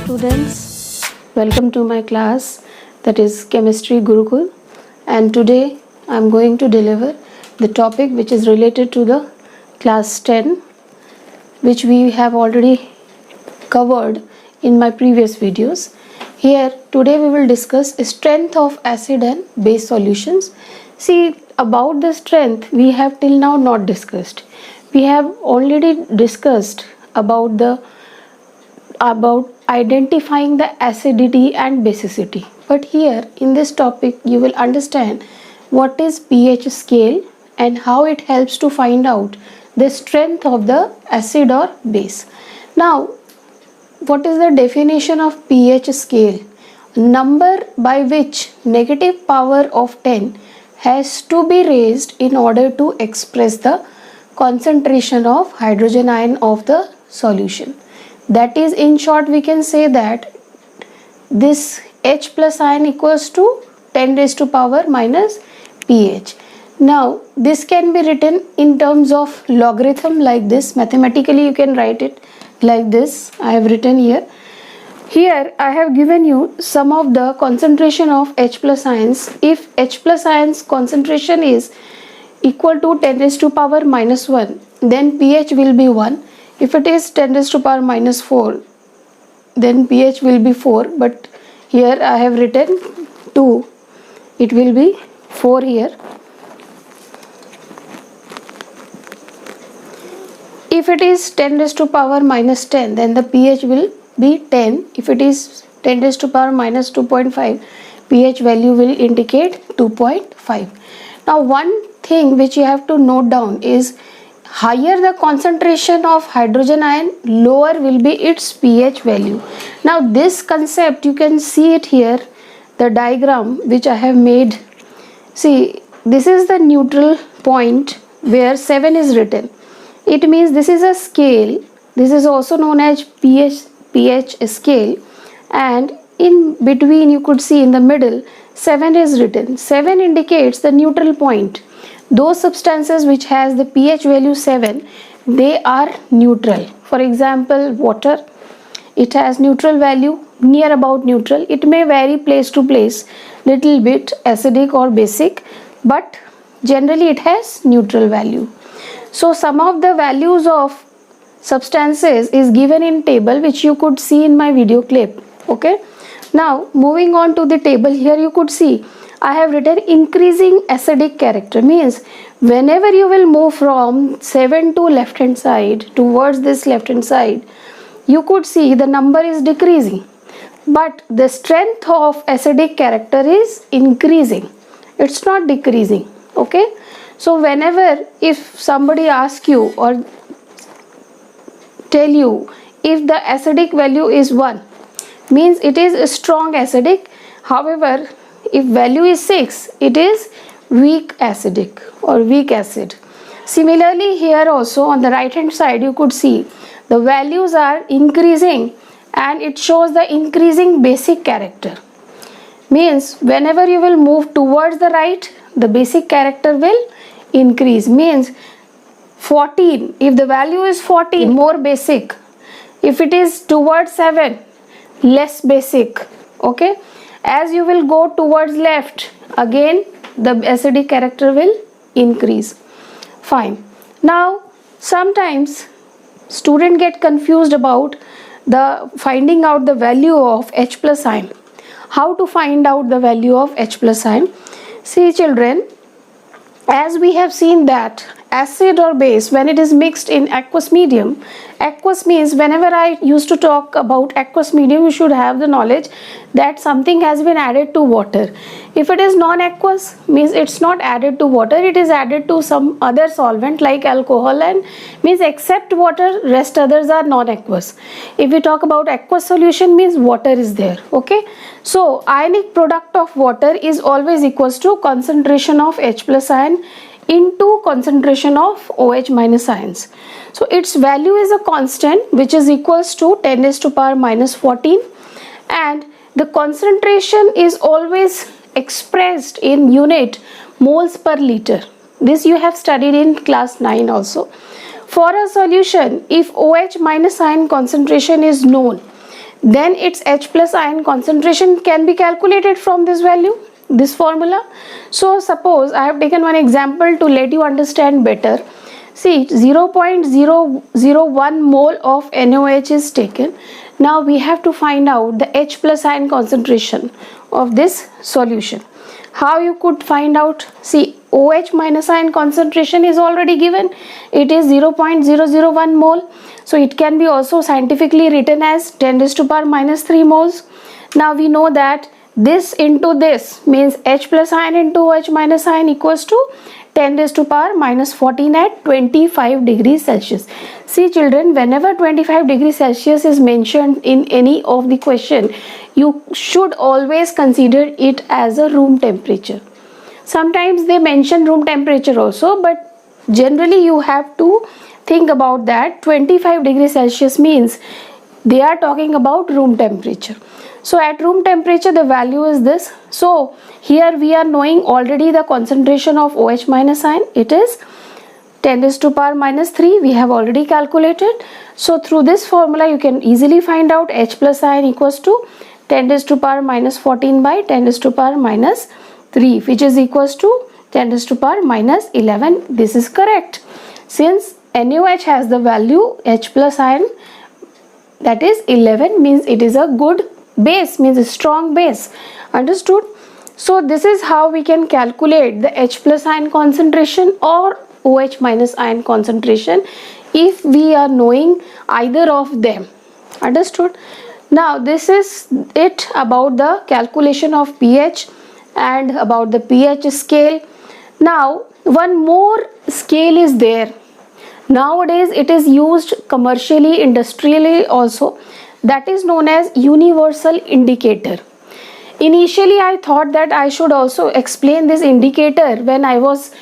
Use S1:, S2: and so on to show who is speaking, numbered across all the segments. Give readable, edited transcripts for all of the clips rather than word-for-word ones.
S1: students, welcome to my class, that is Chemistry Gurukul, and today I am going to deliver the topic which is related to the class 10, which we have already covered in my previous videos. Here today we will discuss strength of acid and base solutions. See, about the strength we have till now not discussed. We have already discussed about identifying the acidity and basicity, but here in this topic you will understand what is pH scale and how it helps to find out the strength of the acid or base. Now, what is the definition of pH scale? Number by which negative power of 10 has to be raised in order to express the concentration of hydrogen ion of the solution. That is, in short, we can say that this H plus ion equals to 10 raised to power minus pH. Now, this can be written in terms of logarithm like this. Mathematically, you can write it like this. I have written here. Here, I have given you some of the concentration of H plus ions. If H plus ions concentration is equal to 10 raised to power minus 1, then pH will be 1. If it is 10 raised to power minus 4, then pH will be 4, but here I have written 2, it will be 4 here. If it is 10 raised to power minus 10, then the pH will be 10. If it is 10 raised to power minus 2.5, pH value will indicate 2.5. Now, one thing which you have to note down is higher the concentration of hydrogen ion, lower will be its pH value. Now, this concept you can see it here, the diagram which I have made. See, this is the neutral point where 7 is written. It means this is a scale. This is also known as pH scale, and in between you could see in the middle 7 is written. 7 indicates the neutral point. Those substances which has the pH value 7, they are neutral. For example, water, it has neutral value, near about neutral. It may vary place to place, little bit acidic or basic, but generally it has neutral value. So some of the values of substances is given in table which you could see in my video clip. Okay. Now moving on to the table, here you could see I have written increasing acidic character, means whenever you will move from 7 to left hand side towards this left hand side, you could see the number is decreasing, but the strength of acidic character is increasing, it's not decreasing. Okay, so whenever if somebody asks you or tell you if the acidic value is 1, means it is a strong acidic. However, if value is 6, it is weak acidic or weak acid. Similarly, here also on the right hand side you could see the values are increasing and it shows the increasing basic character. Means whenever you will move towards the right, the basic character will increase. Means 14, if the value is 14, more basic. If it is towards 7, less basic. Okay, as you will go towards left, again the acidic character will increase. Fine. Now sometimes student get confused about the finding out the value of H plus ion. How to find out the value of H plus ion? See children, as we have seen that acid or base, when it is mixed in aqueous medium, aqueous means whenever I used to talk about aqueous medium, you should have the knowledge that something has been added to water. If it is non-aqueous, means it's not added to water, it is added to some other solvent like alcohol, and means except water, rest others are non-aqueous. If we talk about aqueous solution, means water is there. Okay, so ionic product of water is always equals to concentration of H plus ion into concentration of OH minus ions. So its value is a constant which is equals to 10 raised to power minus 14, and the concentration is always expressed in unit moles per liter. This you have studied in class 9 also. For a solution, if OH minus ion concentration is known, then its H plus ion concentration can be calculated from this value, this formula. So suppose I have taken one example to let you understand better. See, 0.001 mole of NaOH is taken. Now we have to find out the H plus ion concentration of this solution. How you could find out? See, OH minus ion concentration is already given. It is 0.001 mole. So it can be also scientifically written as 10 raised to power minus 3 moles. Now we know that this into this means H plus ion into OH minus ion equals to 10 raised to power minus 14 at 25 degrees Celsius. See children, whenever 25 degrees Celsius is mentioned in any of the question, you should always consider it as a room temperature. Sometimes they mention room temperature also, but generally you have to think about that 25 degrees Celsius means they are talking about room temperature. So at room temperature the value is this. So here we are knowing already the concentration of OH minus ion. It is 10 raised to power minus 3. We have already calculated. So through this formula you can easily find out H plus ion equals to 10 raised to power minus 14 by 10 raised to power minus 3, which is equals to 10 raised to power minus 11. This is correct. Since NaOH has the value H plus ion, that is 11, means it is a good base, means a strong base. Understood? So this is how we can calculate the H plus ion concentration or OH minus ion concentration if we are knowing either of them. Understood? Now this is it about the calculation of pH and about the pH scale. Now one more scale is there. Nowadays it is used commercially, industrially also. That is known as universal indicator. Initially I thought that I should also explain this indicator when I was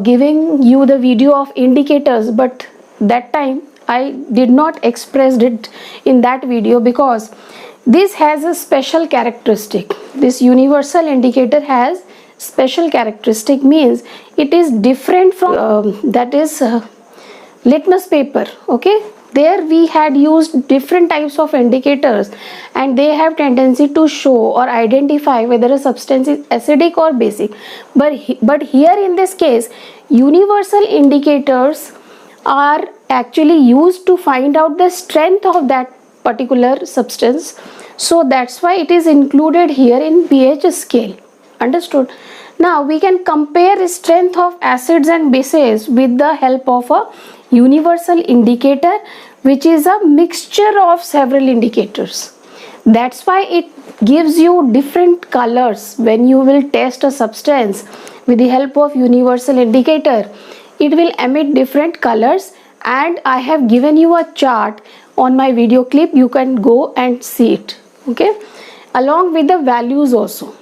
S1: giving you the video of indicators, but that time I did not express it in that video because this has a special characteristic. This universal indicator has special characteristic, means it is different from litmus paper. Okay, there we had used different types of indicators and they have tendency to show or identify whether a substance is acidic or basic, but here in this case universal indicators are actually used to find out the strength of that particular substance. So that's why it is included here in pH scale. Understood? Now we can compare strength of acids and bases with the help of a universal indicator, which is a mixture of several indicators. That's why it gives you different colors when you will test a substance with the help of universal indicator. It will emit different colors, and I have given you a chart on my video clip. You can go and see it. Okay, along with the values also.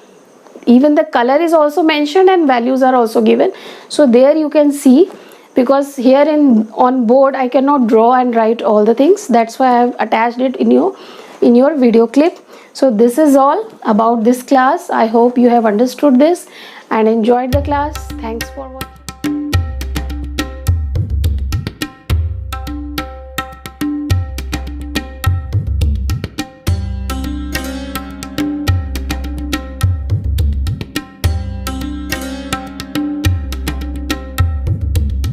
S1: Even the color is also mentioned and values are also given. So there you can see, because here on board I cannot draw and write all the things. That's why I have attached it in your video clip. So this is all about this class. I hope you have understood this and enjoyed the class. Thanks for watching.